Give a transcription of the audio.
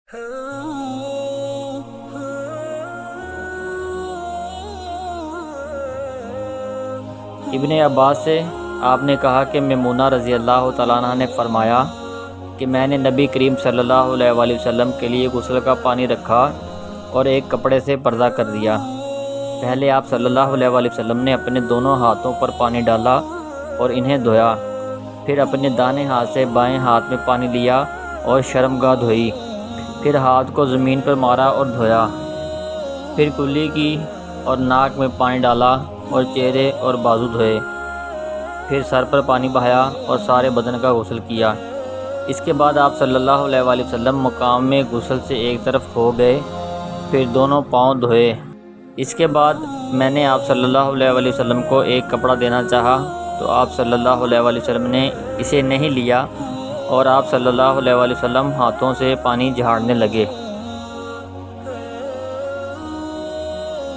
ابن عباس سے آپ نے کہا کہ میمونہ رضی اللہ تعالیٰ عنہ نے فرمایا کہ میں نے نبی کریم صلی اللہ علیہ وآلہ وسلم کے لیے غسل کا پانی رکھا اور ایک کپڑے سے پردہ کر دیا۔ پہلے آپ صلی اللہ علیہ وآلہ وسلم نے اپنے دونوں ہاتھوں پر پانی ڈالا اور انہیں دھویا، پھر اپنے دائیں ہاتھ سے بائیں ہاتھ میں پانی لیا اور شرمگاہ دھوئی، پھر ہاتھ کو زمین پر مارا اور دھویا، پھر کلی کی اور ناک میں پانی ڈالا اور چہرے اور بازو دھوئے، پھر سر پر پانی بہایا اور سارے بدن کا غسل کیا۔ اس کے بعد آپ صلی اللہ علیہ وآلہ وسلم مقام میں غسل سے ایک طرف ہو گئے، پھر دونوں پاؤں دھوئے۔ اس کے بعد میں نے آپ صلی اللہ علیہ وآلہ وسلم کو ایک کپڑا دینا چاہا تو آپ صلی اللہ علیہ وآلہ وسلم نے اسے نہیں لیا اور آپ صلی اللہ علیہ وآلہ وسلم ہاتھوں سے پانی جھاڑنے لگے۔